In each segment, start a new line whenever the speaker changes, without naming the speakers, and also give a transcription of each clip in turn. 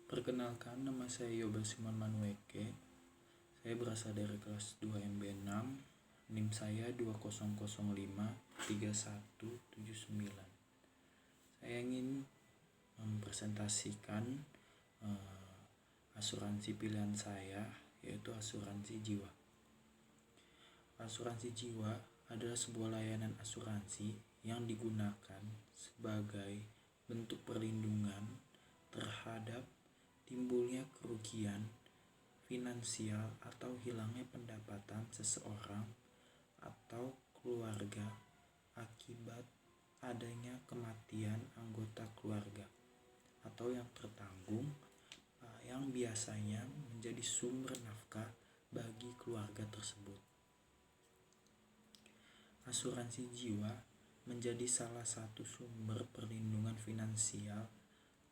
Perkenalkan, nama saya Yoba Simon Manueke. Saya berasal dari kelas 2 MB6. NIM saya 20053179. Saya ingin mempresentasikan asuransi pilihan saya, yaitu asuransi jiwa. Asuransi jiwa adalah sebuah layanan asuransi yang digunakan sebagai bentuk perlindungan terhadap timbulnya kerugian finansial atau hilangnya pendapatan seseorang atau keluarga akibat adanya kematian anggota keluarga atau yang tertanggung yang biasanya menjadi sumber nafkah bagi keluarga tersebut. Asuransi jiwa menjadi salah satu sumber perlindungan finansial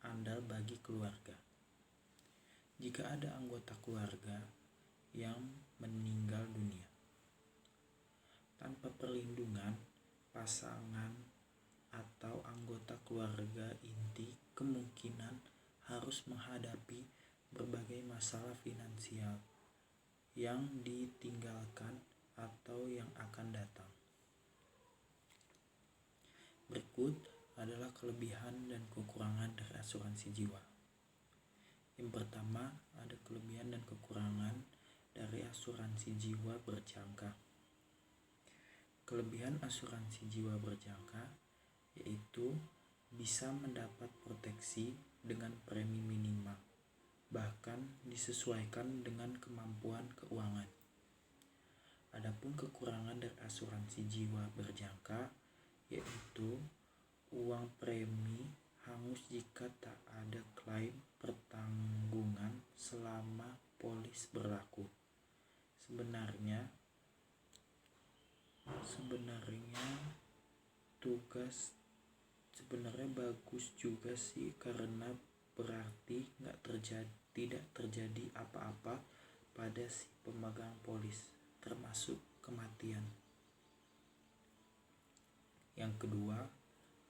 andal bagi keluarga. Jika ada anggota keluarga yang meninggal dunia tanpa perlindungan, pasangan atau anggota keluarga inti kemungkinan harus menghadapi berbagai masalah finansial yang ditinggalkan atau yang akan datang. Berikut adalah kelebihan dan kekurangan dari asuransi jiwa. Yang pertama, ada kelebihan dan kekurangan dari asuransi jiwa berjangka. Kelebihan asuransi jiwa berjangka yaitu bisa mendapat proteksi dengan premi minimal, bahkan disesuaikan dengan kemampuan keuangan. Adapun kekurangan dari asuransi jiwa berjangka yaitu uang premi hangus jika tak ada klaim pertanggungan selama polis berlaku. Sebenarnya bagus juga sih, karena berarti tidak terjadi apa-apa pada si pemegang polis, termasuk kematian. Yang kedua,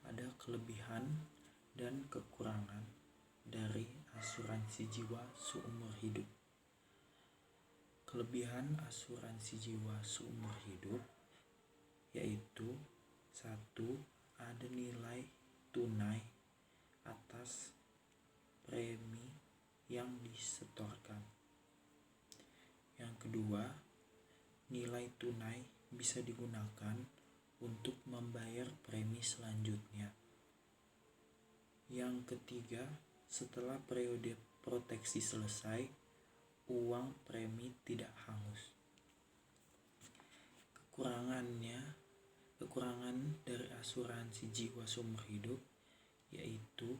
ada kelebihan dan kekurangan dari asuransi jiwa seumur hidup. Kelebihan asuransi jiwa seumur hidup yaitu 1. Ada nilai tunai atas premi yang disetorkan. Yang kedua, nilai tunai bisa digunakan untuk membayar premi selanjutnya. Yang ketiga, setelah periode proteksi selesai, uang premi tidak hangus. Kekurangan dari asuransi jiwa seumur hidup yaitu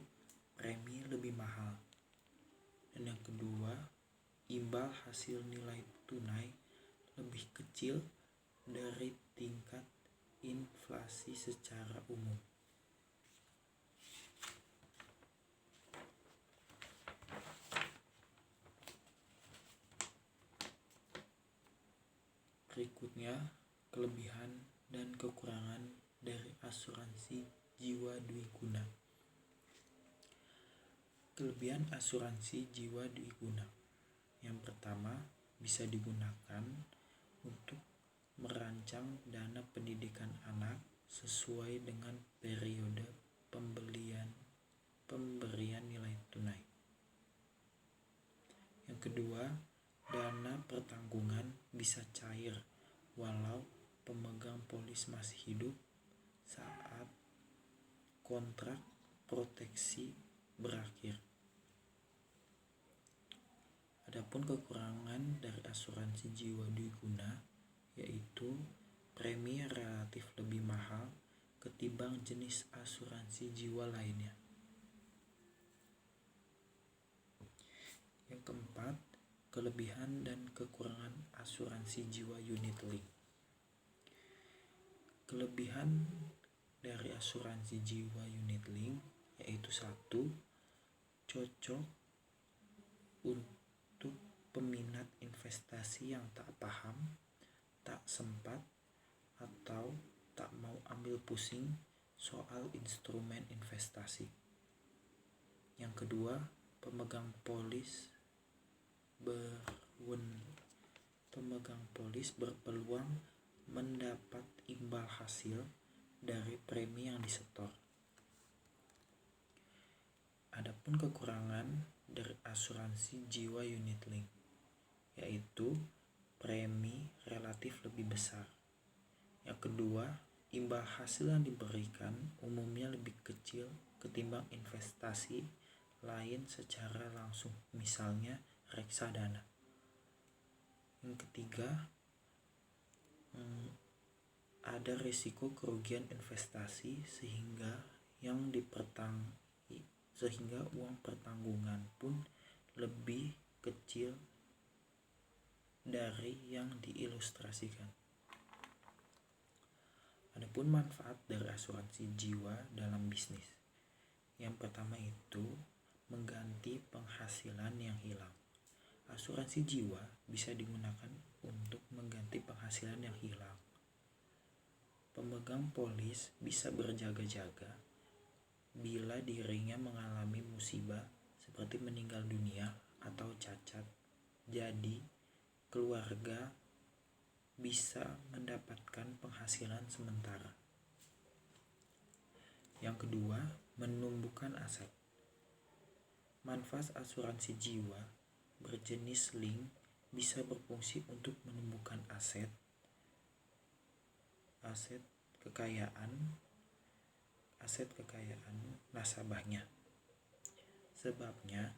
premi lebih mahal. Dan yang kedua, imbal hasil nilai tunai lebih kecil dari tingkat inflasi secara umum. Berikutnya, kelebihan dan kekurangan dari asuransi jiwa dwiguna. Kelebihan asuransi jiwa dwiguna. Yang pertama, bisa digunakan untuk merancang dana pendidikan anak sesuai dengan periode pemberian nilai tunai. Yang kedua, dana pertanggungan bisa cair walau pemegang polis masih hidup saat kontrak proteksi berakhir. Adapun kekurangan dari asuransi jiwa dwiguna yaitu premi relatif lebih mahal ketimbang jenis asuransi jiwa lainnya. Yang keempat, kelebihan dan kekurangan asuransi jiwa unit link. Kelebihan dari asuransi jiwa unit link yaitu 1. Cocok untuk peminat investasi yang tak paham, tak sempat, atau tak mau ambil pusing soal instrumen investasi. Yang kedua, pemegang polis berpeluang mendapat imbal hasil dari premi yang disetor. Adapun kekurangan dari asuransi jiwa unit link, yaitu premi relatif lebih besar. Yang kedua, imbal hasil yang diberikan umumnya lebih kecil ketimbang investasi lain secara langsung, misalnya reksadana. Yang ketiga, ada risiko kerugian investasi sehingga uang pertanggungan pun lebih kecil dari yang diilustrasikan. Adapun manfaat dari asuransi jiwa dalam bisnis. Yang pertama itu mengganti penghasilan yang hilang. Asuransi jiwa bisa digunakan untuk mengganti penghasilan yang hilang. Pemegang polis bisa berjaga-jaga bila dirinya mengalami musibah seperti meninggal dunia atau cacat. Jadi, keluarga bisa mendapatkan penghasilan sementara. Yang kedua, menumbuhkan aset. Manfaat asuransi jiwa berjenis link bisa berfungsi untuk menumbuhkan aset kekayaan nasabahnya. Sebabnya,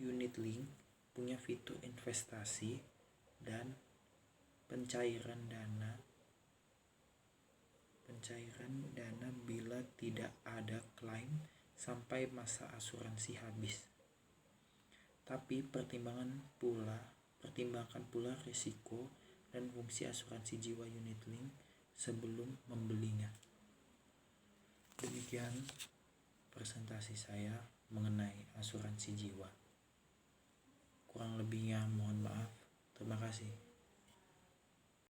unit link punya fitur investasi dan pencairan dana bila tidak ada klaim sampai masa asuransi habis. Tapi pertimbangkan pula risiko dan fungsi asuransi jiwa unit link sebelum membelinya. Demikian presentasi saya mengenai asuransi jiwa. Kurang lebihnya mohon maaf. Terima kasih.